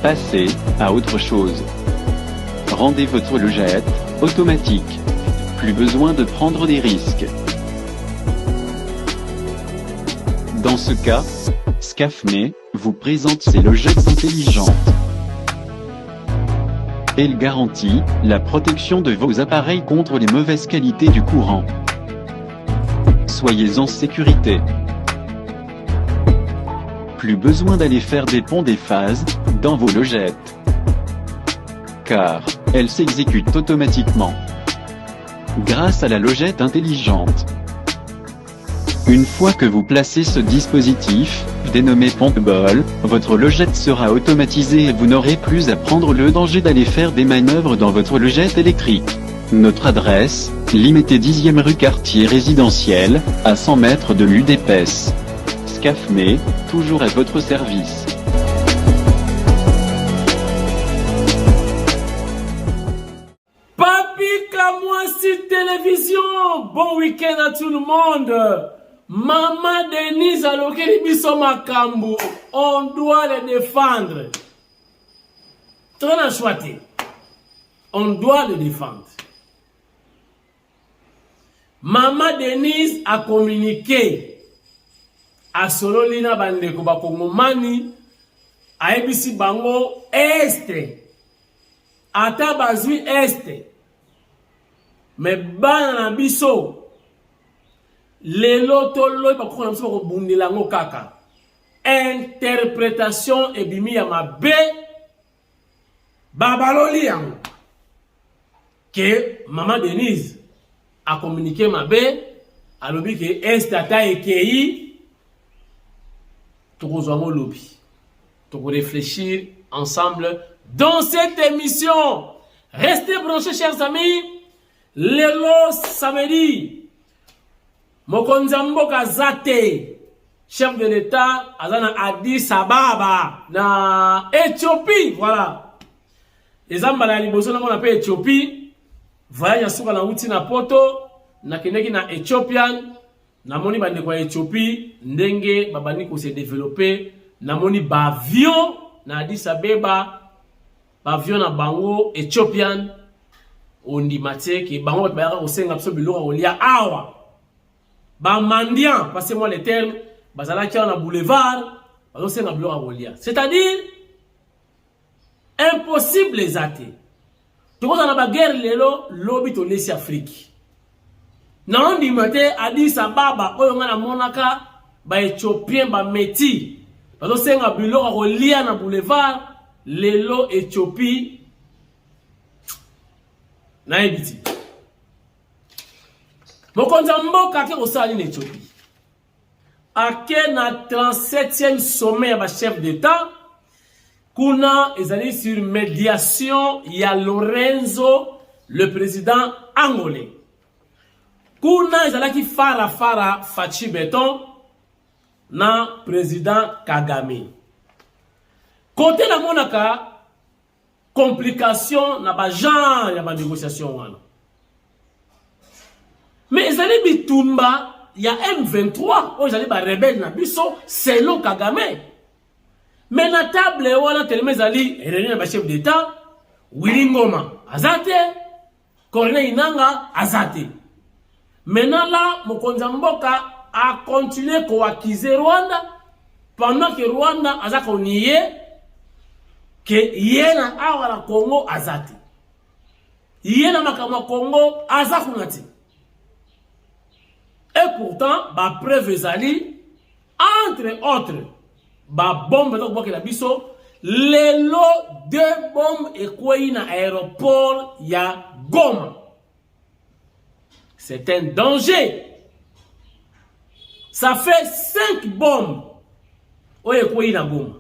Passez à autre chose. Rendez votre logette automatique. Plus besoin de prendre des risques. Dans ce cas, Scafme vous présente ses logettes intelligentes. Elle garantit la protection de vos appareils contre les mauvaises qualités du courant. Soyez en sécurité. Plus besoin d'aller faire des ponts des phases dans vos logettes, car elles s'exécutent automatiquement grâce à la logette intelligente. Une fois que vous placez ce dispositif, dénommé Pompball, votre logette sera automatisée et vous n'aurez plus à prendre le danger d'aller faire des manœuvres dans votre logette électrique. Notre adresse, Limité 10e rue quartier résidentiel, à 100 mètres de l'UDPS. Scafme, toujours à votre service. Papi Kamwasi Télévision, bon week-end à tout le monde. Maman Denise Alokeli Biso Makambo, on doit les défendre. Très bien choisi. On doit les défendre. Maman Denise a communiqué à Sololina Bandeko Bakongomani, à Ebisi Bango Este, à Tabazui Este, mais Bana Biso. Lelo tolo pa ko namso ko bundila ngo kaka. Interprétation ebimi ya mabe babaloli yango. Que maman Denise a communiqué mabe alobi que estata ekei tokozwango lobi. Toko réfléchir ensemble dans cette émission. Restez branchés chers amis. Lelo samedi Mokonza Mboka Zate, chef de l'État, azana Addis Ababa, na Éthiopie, voilà. Les ambala liboso na mona pe Éthiopie, voyage ya suka na uti na poto, na kendeki na Ethiopian, na moni bande kwa Éthiopie, ndenge babani ko se développer, na moni bavion na Addis Abeba, bavion na bango Ethiopian, ondi mateke, bango bayaka ko senga biso biloko olia awa. Mandian, passez-moi les termes, bazalaki na boulevard, c'est-à-dire impossible les athées. Tout le monde a la guerre lelo lobi to lesi Afrique. Na ndi mate Addis Ababa oyo nga na monaka ba Éthiopien ba meti. Bazo senga biloko kolia na boulevard lelo Éthiopie na ebiti. Mokonza Mboka ke osali na Éthiopie. Ake na 37e sommet ya ba chef d'État. Kuna ezali sur médiation ya Lorenzo, le président angolais. Kuna ezalaki fara Fachi Beton na président Kagame. Côté la monaka complication na ba genre ya ba négociation wana. Mais ils allaient bitumba, il y a M23, où ils allaient rebelle na biso, selon Kagame. Mais na table, voilà, tellement ils allaient réunir le chef d'État, Willy Ngoma, Azate, Corneille Inanga, Azate. Maintenant là, Mokonza Mboka a continué à accuser Rwanda, pendant que Rwanda a nié que Yéna a la Congo Azate. Yéna Makama Congo Azakunati. Et pourtant, ba preuve ezali, entre autres, ba bombe donc boke la biso, lelo 2 bombes ekweyi na aéroport ya Goma. C'est un danger. Ça fait 5 bombes au ekweyi na Goma.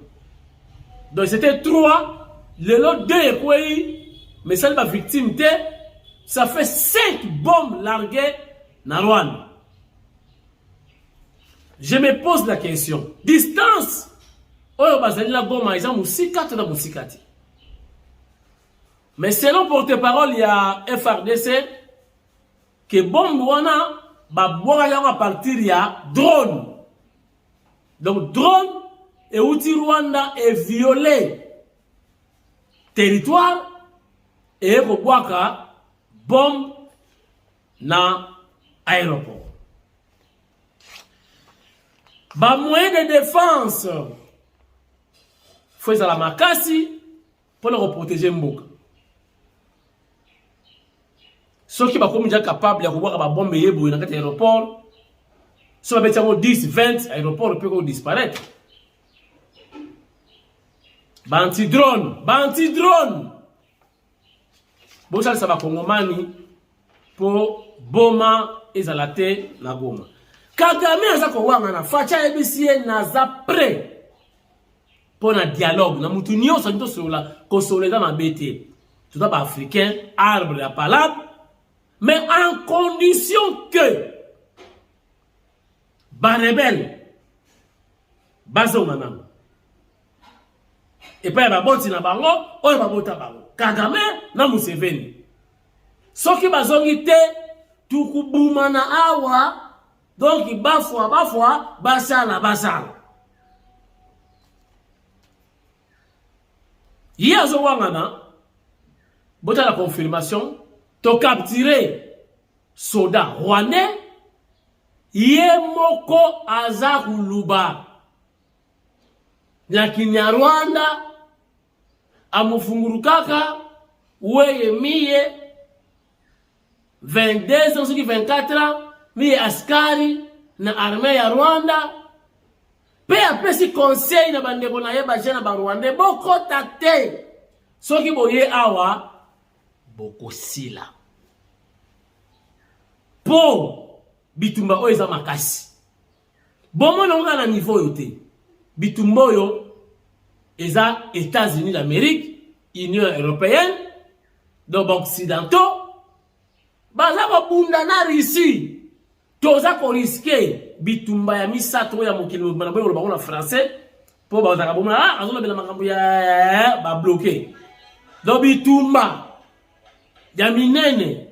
Donc c'était 3, lelo 2 ekweyi, mais celle ma victime te, ça fait 5 bombes larguées na Rwanda. Je me pose la question. Distance. Oyo bazali la Goma, ils ont musikati na musikati. Mais selon porte-parole, il y a FRDC que bombe wana ba boka ya partir ya drone. Donc drone et outil Rwanda est violé. territoire et kobwaka bombe na aéroport. Ba moyen de défense faut la makasi pour le protéger mboka. Ceux qui sont capables de voir ba bombe yebo na kati aéroport, so ba 10 20 aéroport peut disparaître. Banti drone. Bon ça va kongomani pour boma ezalate na goma. Kagame aza ko wanga na facha ebisie na za prêt pour un dialogue na mutu nyonso nto sola ko soleda mabete. Tout d'abord africain, arbre la palabre, mais en condition que ba rebelle bazo manam. Et puis ba boti na bango, oyo ba bota bango. Kagame na Museveni. Soki bazongi te tukubuma na awa, donc bafwa basala. Yazo wangana, bota la confirmation, to capturer soldat rwandais, yemoko azakuluba. Nyakinya Rwanda, amufungurukaka, weye miye, 22 ans, 24 ans, miye askari, na armée ya Rwanda, pe apesi conseil na bandeko na yeba jena ba Rwanda, boko tate, soki boye awa, boko sila. Po, bitumba oeza makasi. Bomo na na niveau yote. Bitumboyo eza États-Unis d'Amérique, Union européenne, donc occidentaux, baza ko bunda na Russie. Toza ko risquer bitumba ya misato ya mokili bana boyo ba na français po ba za ka bomana azola bela makambo ya ba bloquer. Donc bitumba ya minene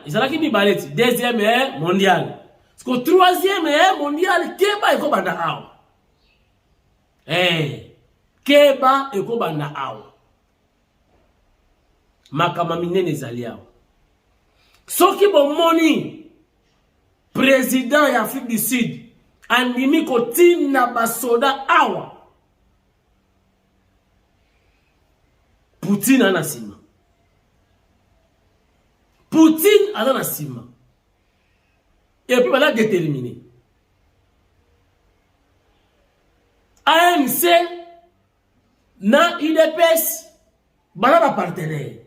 ezalaki mibaleti deuxième guerre mondiale. Parce que troisième guerre mondiale keba eko banda awa. Keba eko banda awa. Makama minene ezali awa. Soki bomoni président ya Afrique du Sud andimi kotina basoda awa. Poutine anasima. Poutine anasima. Et puis voilà déterminé. ANC na UDPS bana ba partenaire.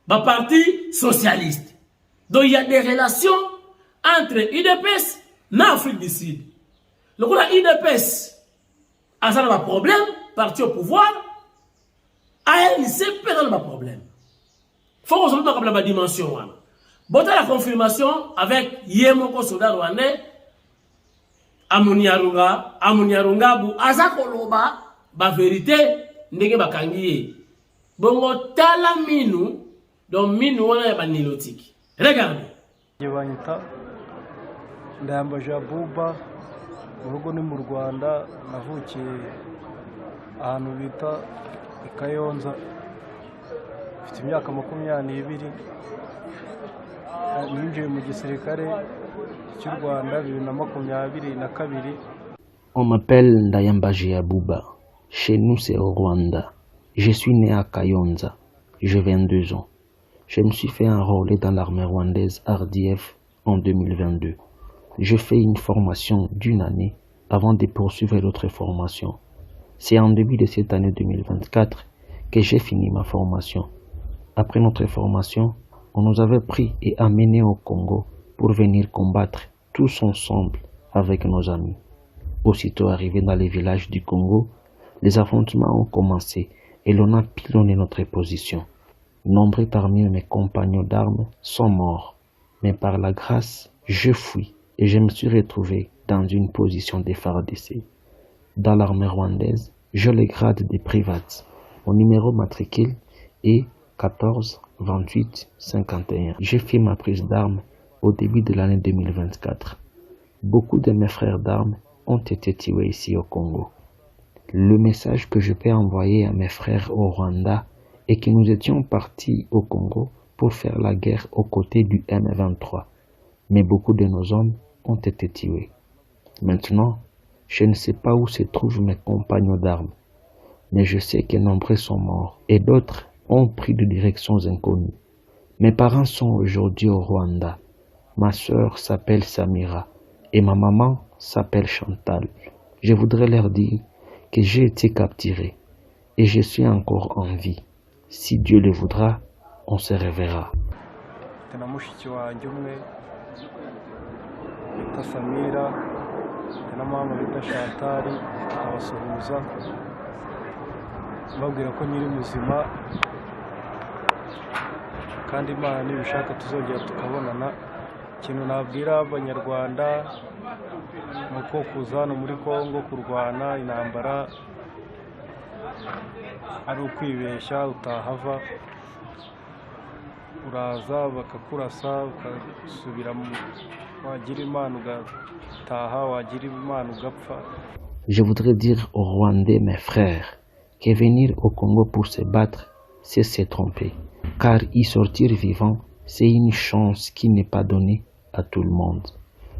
Ba parti socialiste. Donc il y a des relations entre UDPS et Afrique du Sud. Le coup de UDPS a ça un problème, parti au pouvoir, ANC peut avoir un problème. Il faut qu'on se mette dans la dimension. Bon, la confirmation avec Yemoko soldat rwandais, Amuniarunga, bu Azakoloba, ba vérité, ndenge bakangiye. Bongo tala minu, donc minu wana ya banilotiki. Regardez. Ndayambaje Abuba, urugo ni mu Rwanda, navukiye ahantu bita i Kayonza, mfite imyaka 22, ninjiye mu gisirikare cy'u Rwanda 2022. On m'appelle Ndayambaje Abuba. Chez nous c'est au Rwanda. Je suis né à Kayonza. J'ai 22 ans. Je me suis fait enrôler dans l'armée rwandaise RDF en 2022. Je fais une formation d'1 année avant de poursuivre l'autre formation. C'est en début de cette année 2024 que j'ai fini ma formation. Après notre formation, on nous avait pris et amenés au Congo pour venir combattre tous ensemble avec nos amis. Aussitôt arrivés dans les villages du Congo, les affrontements ont commencé et l'on a pilonné notre position. Nombreux parmi mes compagnons d'armes sont morts, mais par la grâce, je fuis et je me suis retrouvé dans une position de FARDC. Dans l'armée rwandaise, je le grade de private. Mon numéro matricule est 14 28 51. J'ai fait ma prise d'armes au début de l'année 2024. Beaucoup de mes frères d'armes ont été tués ici au Congo. Le message que je peux envoyer à mes frères au Rwanda est que nous étions partis au Congo pour faire la guerre aux côtés du M23. Mais beaucoup de nos hommes ont été tués. Maintenant, je ne sais pas où se trouvent mes compagnons d'armes, mais je sais que nombreux sont morts et d'autres ont pris de directions inconnues. Mes parents sont aujourd'hui au Rwanda. Ma sœur s'appelle Samira et ma maman s'appelle Chantal. Je voudrais leur dire que j'ai été capturé et je suis encore en vie. Si Dieu le voudra, on se reverra. na mushiki wanjye umwe bita Samira na mama bita Chantal, abasuhuza babwira ko nyiri muzima kandi Imana nibishaka tuzongera tukabonana. Ikintu nabwira abanyarwanda nuko kuza hano muri Kongo kurwana intambara ari ukwibeshya, utahava uraza bakakurasa ugasubira wagira Imana ugataha, wagira Imana ugapfa. Je voudrais dire aux Rwandais, mes frères, que venir au Congo pour se battre, c'est se tromper. Car y sortir vivant, c'est une chance qui n'est pas donnée à tout le monde.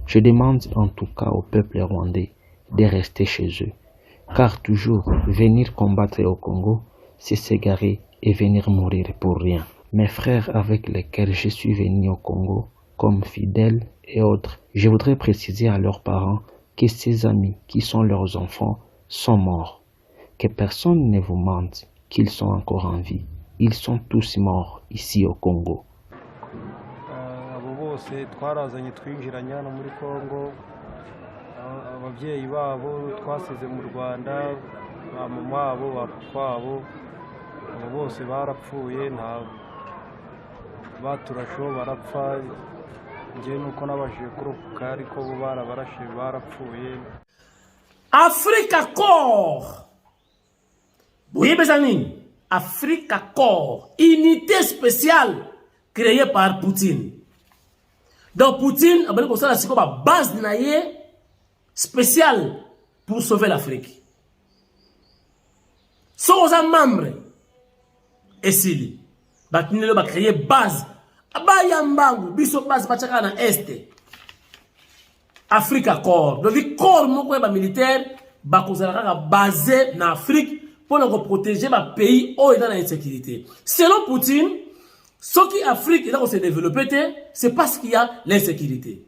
Je demande en tout cas au peuple rwandais de rester chez eux. Car toujours venir combattre au Congo, c'est s'égarer et venir mourir pour rien. Mes frères avec lesquels je suis venu au Congo, comme fidèles et autres, je voudrais préciser à leurs parents que ces amis qui sont leurs enfants sont morts. Que personne ne vous mente qu'ils sont encore en vie. Ils sont tous morts ici au Congo. Abo bose twarazanye twinjiranye hano muri Kongo, ababyeyi babo twasize mu Rwanda, ba mama wabo, ba papa wabo, abo bose barapfuye, nta baturasho barapfa. Njye nuko nabashije kurokoka ariko bo barabarashe barapfuye. Africa Corps. Oui, mes amis, Africa Corps, unité spéciale créée par Poutine. Donc Poutine a besoin de ça, c'est comme une base spéciale pour sauver l'Afrique. Sont aux membres et s'il va créer base. Abayambangu biso base bachaka na este. Africa Corps. Donc le corps militaire va basé en Afrique pour nous protéger le pays où il est dans l'insécurité. Selon Poutine, ce qui Afrique est là où se développer, c'est parce qu'il y a l'insécurité.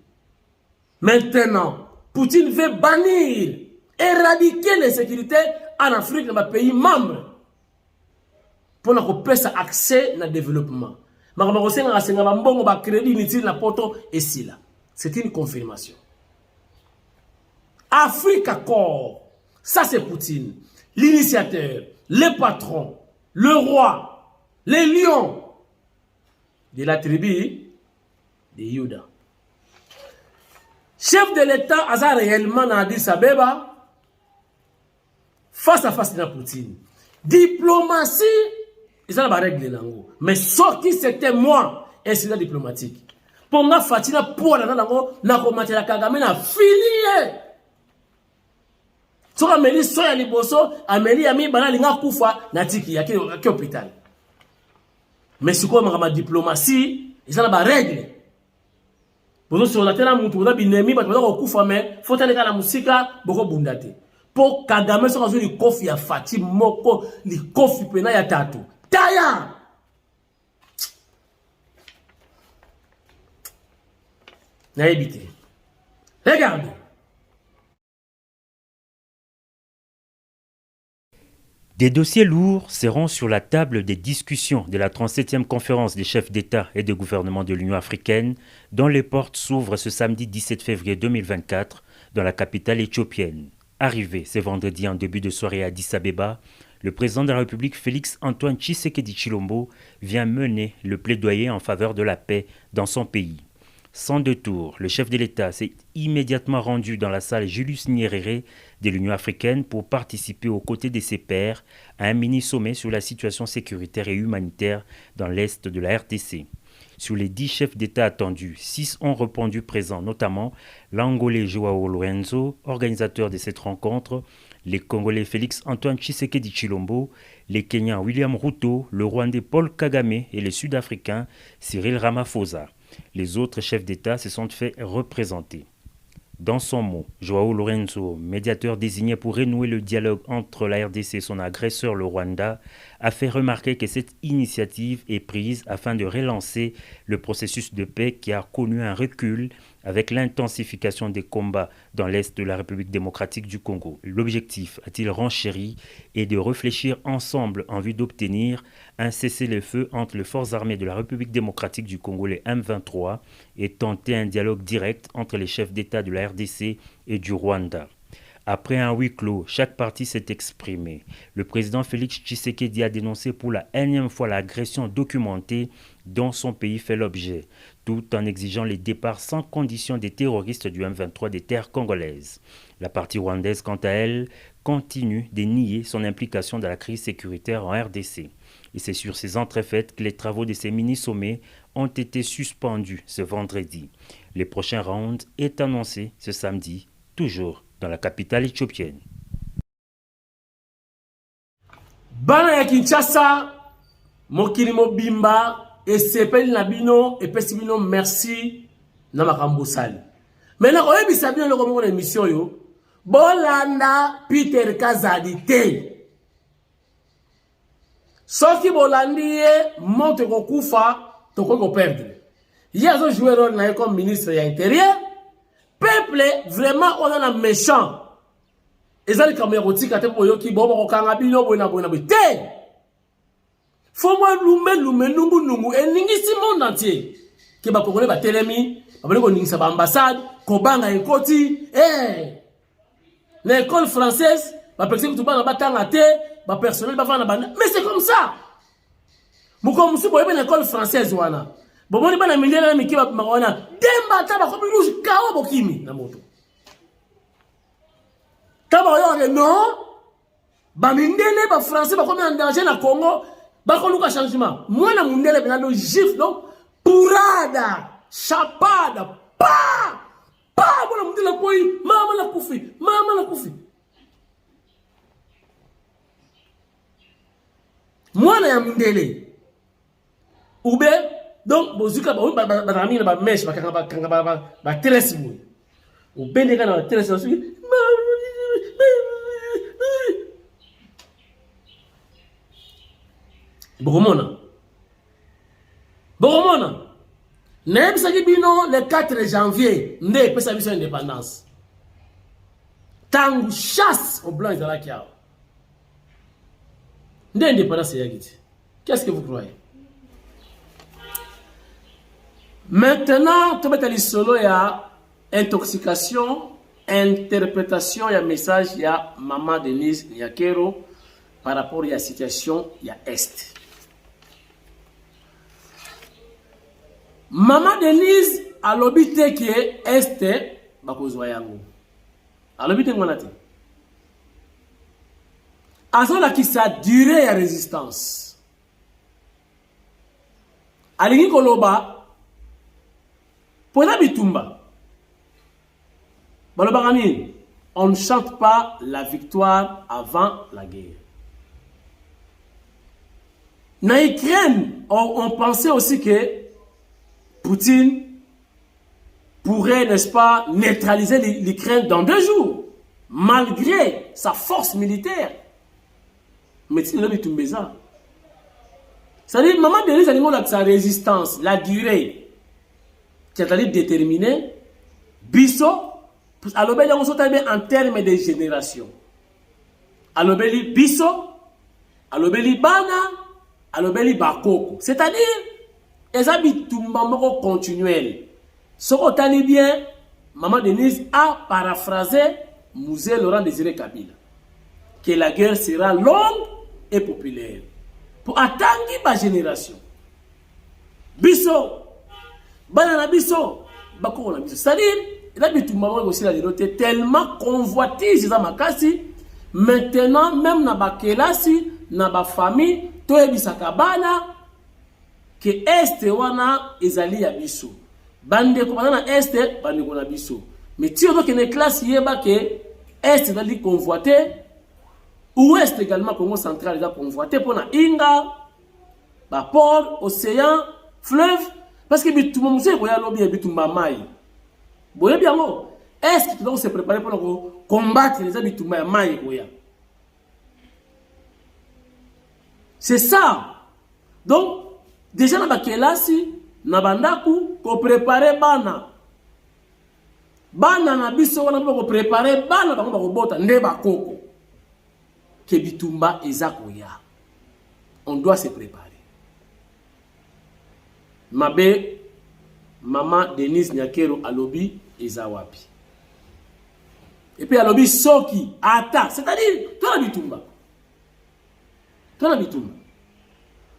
Maintenant, Poutine veut bannir, éradiquer l'insécurité en Afrique dans les pays membres pour nous permettre accès au développement. C'est une confirmation. Africa Corps, ça c'est Poutine, l'initiateur, le patron, le roi, les lions de la tribu de Yuda. Chef de l'État, Azar réellement dans Addis Abeba, face à face avec Poutine. Diplomatie, ils ont la règle. Mais ce qui c'était moi, incident diplomatique. Pour moi, Fatina, pour la combattre la Kagame, na filié. So Amélie soya liboso, Amélie ami bana linga kufa na tiki ya ki hôpital. Mais si quoi ma diplomatie, ils ont la règle. Pour sur la tela mutu na binemi ba ko kufa mais faut aller la musika boko bundate. Pour Kagame so kazo li kofi ya Fatima moko li kofi pena ya tatu. Taya. Na éviter. Regardez. Des dossiers lourds seront sur la table des discussions de la 37e conférence des chefs d'État et de gouvernement de l'Union africaine, dont les portes s'ouvrent ce samedi 17 février 2024 dans la capitale éthiopienne. Arrivé ce vendredi en début de soirée à Addis Abeba, le président de la République Félix Antoine Tshisekedi Tshilombo vient mener le plaidoyer en faveur de la paix dans son pays. Sans détour, le chef de l'État s'est immédiatement rendu dans la salle Julius Nyerere de l'Union africaine pour participer aux côtés de ses pairs à un mini-sommet sur la situation sécuritaire et humanitaire dans l'est de la RDC. Sur les 10 chefs d'État attendus, 6 ont répondu présents, notamment l'Angolais Joao Lourenço, organisateur de cette rencontre, Les Congolais Félix Antoine Tshisekedi Tshilombo, les Kenyans William Ruto, le Rwandais Paul Kagame et les Sud-Africains Cyril Ramaphosa. Les autres chefs d'État se sont fait représenter. Dans son mot, Joao Lorenzo, médiateur désigné pour renouer le dialogue entre la RDC et son agresseur le Rwanda, a fait remarquer que cette initiative est prise afin de relancer le processus de paix qui a connu un recul avec l'intensification des combats dans l'est de la République démocratique du Congo. L'objectif, a-t-il renchéri, est de réfléchir ensemble en vue d'obtenir un cessez-le-feu entre les forces armées de la République démocratique du Congo, les M23, et tenter un dialogue direct entre les chefs d'État de la RDC et du Rwanda. Après un huis clos, chaque parti s'est exprimé. Le président Félix Tshisekedi a dénoncé pour la énième fois l'agression documentée dont son pays fait l'objet, tout en exigeant les départs sans condition des terroristes du M23 des terres congolaises. La partie rwandaise, quant à elle, continue de nier son implication dans la crise sécuritaire en RDC. Et c'est sur ces entrefaites que les travaux de ces mini-sommets ont été suspendus ce vendredi. Le prochain round est annoncé ce samedi, toujours dans la capitale éthiopienne. Bana ya Kinshasa, mokili mobimba, esepeli na bino, epesi bino merci na makambo sali. Maintenant, oyebisa bino loko moko na émission yo, bolanda Peter Kazadi te. Soki bolandi ye, monte kokufa, toko ko perdre. Yazo jouer rôle na comme ministre ya intérieur. Peuple vraiment on a méchant. Ezali kamerotika te boyo ki bobo ko kanga bino bona te. Faut moi lume nungu eningisi monde entier. Ke ba Congolais ba telemi, ba ko ningisa ba ambassade, ko banga ekoti, l'école française, ba personne tout bana batanga te, ba personnel ba vana bana. Mais c'est comme ça. Muko musu boyo ba l'école française wana. Bomoni bana miliana na mikiba mawana demba taba ko biruji kawa bokimi na moto taba yo non ba mindele ba français ba ko en danger na Congo ba ko luka changement mwana mundele bena do gif donc pourada chapada pa bona mundele koi mama la kufi mwana ya mundele ube. Donc, bozuka ba rami na ba mesh ba kanga ba teresi boy. O bende kana ba teresi so. Bogomona. Nebisa ki bino le 4 janvier, nde pesa biso indépendance. Tangu chasse au blanc de la kia. Nde indépendance ya giti. Qu'est-ce que vous croyez? Maintenant, tu vas solo ya intoxication, interprétation ya message ya Maman Denise Nyakero par rapport à la situation ya Est. Maman Denise a l'obité qui est Est, bakozwa yango. A l'obité ngwanati. Azola qui sa durée ya résistance. Alingi koloba Pona bitumba. On ne chante pas la victoire avant la guerre. Dans l'Ukraine, on pensait aussi que Poutine pourrait, n'est-ce pas, neutraliser l'Ukraine dans 2 jours, malgré sa force militaire. Mais c'est ça. C'est-à-dire, Maman Denise a dit que sa résistance, la durée, c'est-à-dire déterminer biso alobeli en termes de génération. Alobeli biso, alobeli bana, alobeli bakoko. C'est-à-dire eza bitumba moko continuel. Ce qu'on tali bien, Maman Denise a paraphrasé Mzee Laurent Désiré Kabila que la guerre sera longue et populaire pour atteindre ma génération. Biso Banana biso, bako na biso. C'est-à-dire, il a aussi la dénoté tellement convoitise za makasi. Maintenant, même na bakelasi, na ba famille, to ebisaka bana que Est wana ezali ya biso. Bande ko bana Est, bande ko na biso. Mais ti ozo que ne classe yeba que Est ezali convoité, Ouest également, Congo central, ils ont convoité pour na Inga, port, océan, fleuve, parce que tout le monde sait qu'il y a lobby et tout le monde. Vous bien, est-ce que tu dois se préparer pour combattre les habitants de Maï? C'est ça. Donc, déjà, dans la kelasi, na bandaku, ko préparer bana. Bana na biso wana ko préparer bana ba ko bota ndeba koko. Que bitumba ezakoya. On doit se préparer. Mabe maman Denise Nyakero alobi ezawapi. Et puis alobi soki ata, c'est-à-dire toi la bitumba. Toi la bitumba.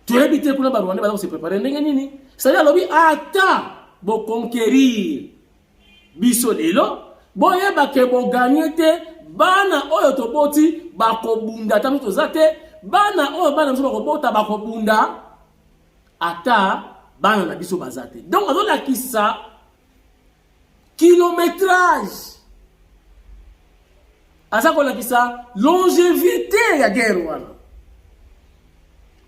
Tu es habité pour Rwanda ba se préparer ndenge nini? C'est-à-dire alobi ata bo conquérir biso lelo, bo yeba ke bo gagner te bana oyo toboti ba ko bunda tamu tozate, bana oyo bana mso ba ko bota ba ko bunda ata bana na biso bazate. Donc azo la kisa kilométrage. Asa ko la kisa longévité ya guerre wana.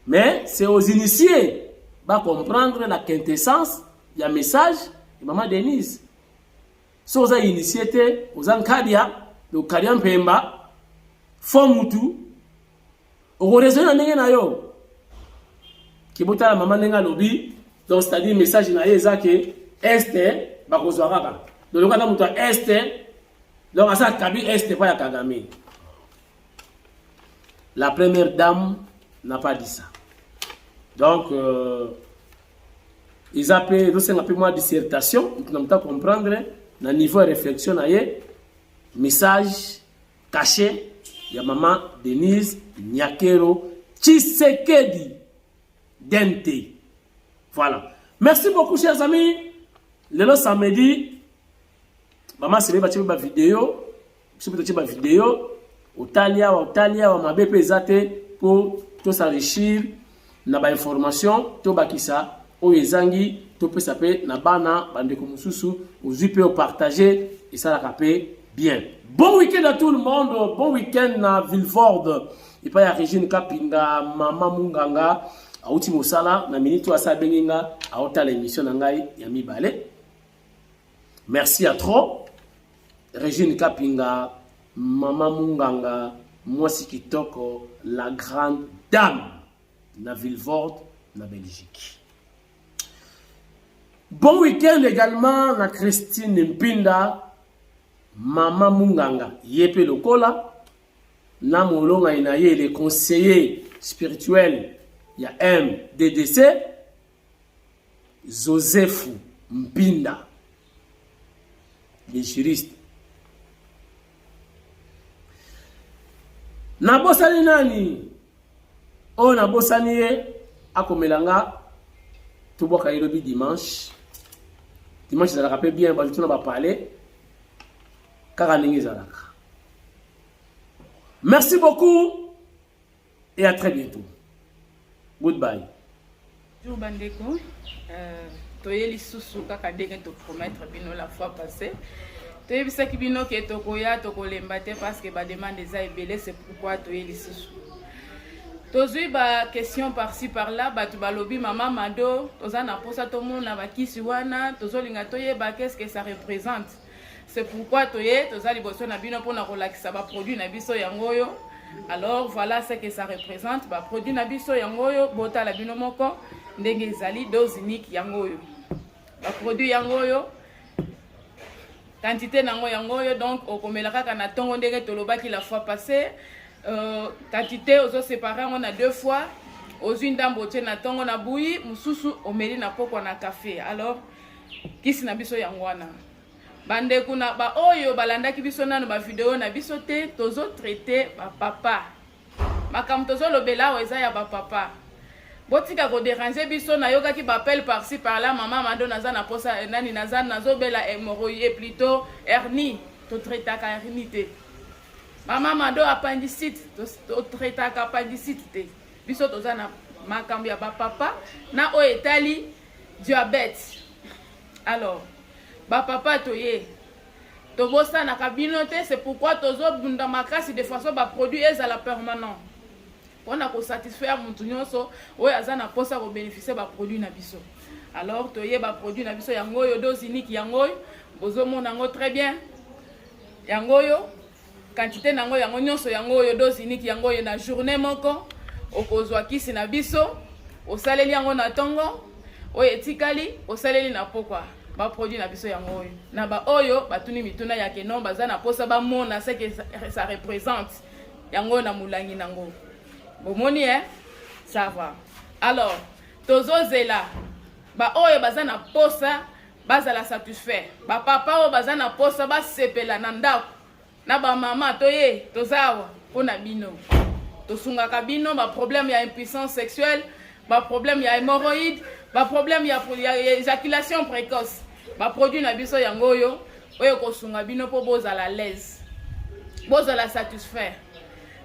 Mais c'est aux initiés va comprendre la quintessence ya message de maman Denise. So aux initiés aux ankadia de Kariam Pemba Fomutu au raisonnement ndenge na yo kibota la maman ndenga lobi. Donc c'est-à-dire message na yeza que este ba kozwaka ba. Donc quand muto este donc asa kabi este pas ya Kagame. La première dame n'a pas dit ça. Donc ils appellent donc c'est un peu moins dissertation, on peut comprendre na niveau de réflexion na ye message caché ya maman Denise Nyakero Tshisekedi Dente. Voilà. Merci beaucoup, chers amis. Le samedi, maman c'est une vidéo. C'est une vidéo. Otalia, mabe pesate pour tout s'enrichir. Naba information, to bakisa, o ezangi, to peut saper na bana, bande komususu, ozu peut partager et ça la capé bien. Bon week-end à tout le monde. Bon week-end à Villefort. Et pas à Régine Kapinga, Maman Munganga. Auti mosala na minute wa sa benginga aota l'émission nangai ya mibale. Merci à trop. Régine Kapinga, Maman Munganga, Mwasi Kitoko, la grande dame na Villefort na Belgique. Bon week-end également na Christine Mpinda, Maman Munganga, Yepe Lokola, na molonga inaye les conseillers spirituels. Il y a MDDC, Joseph Mpinda, les juristes. Nabosani nani? Oh, nabosani akomelanga tuboka ilobi dimanche. Dimanche, ça rappelle bien, parce que tu n'as pas parlé. Merci beaucoup et à très bientôt. Goodbye. Bonjour Bandeko. Toyeli susu kaka ndenge to promettre bino la fois passée. Toyebisaki bino ke tokoya tokolemba te parce que ba demande eza ebele, c'est pourquoi toyeli susu. Tozui ba question par-ci par-là, ba tu balobi mama mado, tozana posa to mona ba kisi wana, tozolinga toyeba qu'est-ce que ça représente. C'est pourquoi toye tozali boso na bino pona kolakisa ba produit na biso yangoyo. Alors voilà ce que ça représente. Ba produit nabiso yangoyo bota la bino moko ndenge ezali dose unique yangoyo. Ba produit yangoyo quantité nango yangoyo donc okomelaka kana tongo ndenge tolobaki la fois passée quantité ozo séparer on a deux fois ozwi ndambo tie na tongo na bouilli mususu omeli na poko na café. Alors kisi na biso yangwana bande kuna ba oyo balandaki biso nano ba vidéo na biso te tozo traiter ba papa makam tozo lobela eza ya ba papa botika ko déranger biso na yoka ki bapel par-ci par-là maman mando naza na posa nani naza nazo bela hémorroïde plutôt hernie to traiter ka hernie te maman mando appendicite to traiter ka appendicite te biso toza na makambo ya ba papa na o etali diabète. Alors ba papa toye tobosanaka bino te, c'est pourquoi tozobunda makasi de façon baproduit ezala permanent mpona kosatisfaire mutu nyonso oyo aza na mposa kobénéficie baproduit na biso. Alors toye baproduit na biso yango oyo dose unique yango oyo bozomona yango très bien, yango oyo quantité nango yango nyonso yango oyo dose unique yango oyo na journée moko okozwa kisi na biso osaleli yango na tongo oyo etikali osaleli na pokwa baproduit na biso yango oyo na ba oyo batuni mituna ya kenon baza na posa bamona ce que ça représente yango na mulangi nango bomoni ça va. Alors tozozela ba oyo baza na posa bazala satisfait, ba papa oyo baza na posa basepela na ndako na ba mama toye tozawa pona bino tosungaka bino ba problème ya impuissance sexuelle, ba problème ya hémorroïde, ba problème ya éjaculation précoce, ba produit na biso yango oyo kosunga bino po bozala l'aise, bozala satisfait.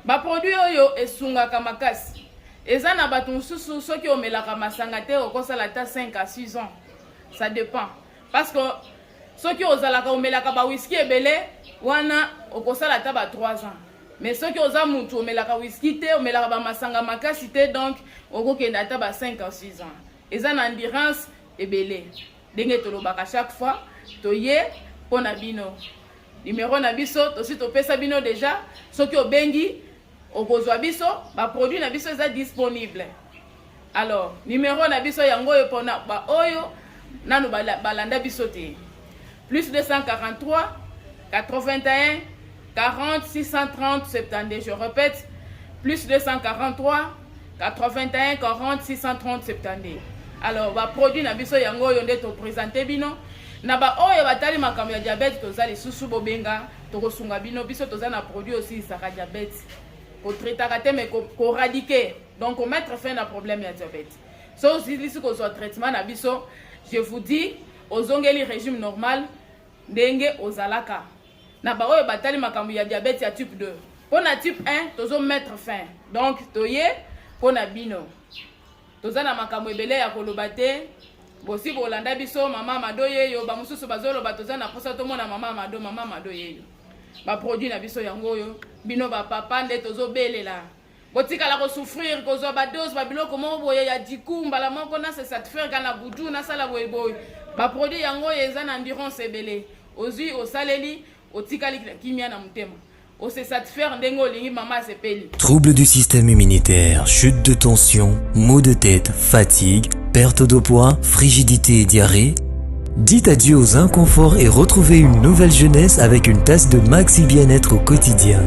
Ba produit oyo esungaka makasi eza na bato mosusu soki omelaka masanga te okosala ta 5 à 6 ans, ça dépend, parce que soki ozalaka omelaka ba whisky ebele wana okosala ta ba 3 ans, mais soki oza mutu omelaka whisky te omelaka ba masanga makasi te, donc okokenda ta ba 5 à 6 ans, eza na endurance ebele ndenge tolobaka chaque fois toye pona bino numéro na biso tosi topesa bino déjà soki obengi okozwa biso ba produit na biso eza disponible. Alors numéro na biso yango oyo pona ba oyo nanu balanda biso te, plus 243 81 40 630 72, je répète, plus 243 81 40 630 72. Alors ba produit na biso yango oyo nde to présenter bino na ba oyo batali makambo ya diabète tozali susu bobenga tokosunga bino biso toza na produit aussi ça diabète pour traiter mais pour éradiquer, donc pour mettre fin à problème de diabète. So si vous avez un traitement na biso, je vous dis aux ongeli régime normal ndenge ozalaka na ba oyo batali makambo ya diabète ya type 2 pour na type 1 tozo mettre fin, donc toye pour na bino toza na makambo ebele ya koloba te bosi bolanda biso mama madoye yo ba mususu bazolo batoza na posa to mona mama madoye yo ba produit na biso yango yo bino ba papa nde tozo belela botika la ko souffrir kozo ba dose ba biloko mo boye ya dikumba la moko na se satisfaire kana budu na sala boye boye ba produit yango eza na endurance ebele ozui osaleli otikali kimia na mutema o se satisfaire ndengo lingi mama sepeli. Troubles du système immunitaire, chute de tension, maux de tête, fatigue, perte de poids, frigidité et diarrhée. Dites adieu aux inconforts et retrouvez une nouvelle jeunesse avec une tasse de Maxi Bien-être au quotidien.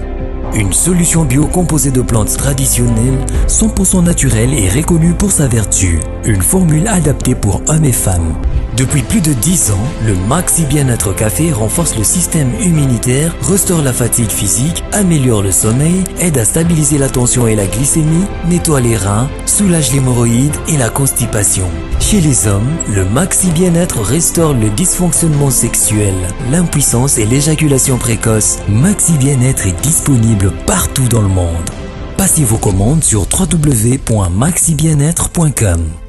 Une solution bio composée de plantes traditionnelles, 100% naturelle et reconnue pour sa vertu. Une formule adaptée pour hommes et femmes. Depuis plus de 10 ans, le Maxi Bien-être Café renforce le système immunitaire, restaure la fatigue physique, améliore le sommeil, aide à stabiliser la tension et la glycémie, nettoie les reins, soulage l'hémorroïde et la constipation. Chez les hommes, le Maxi Bien-être restaure le dysfonctionnement sexuel, l'impuissance et l'éjaculation précoce. Maxi Bien-être est disponible partout dans le monde. Passez vos commandes sur www.maxibienêtre.com.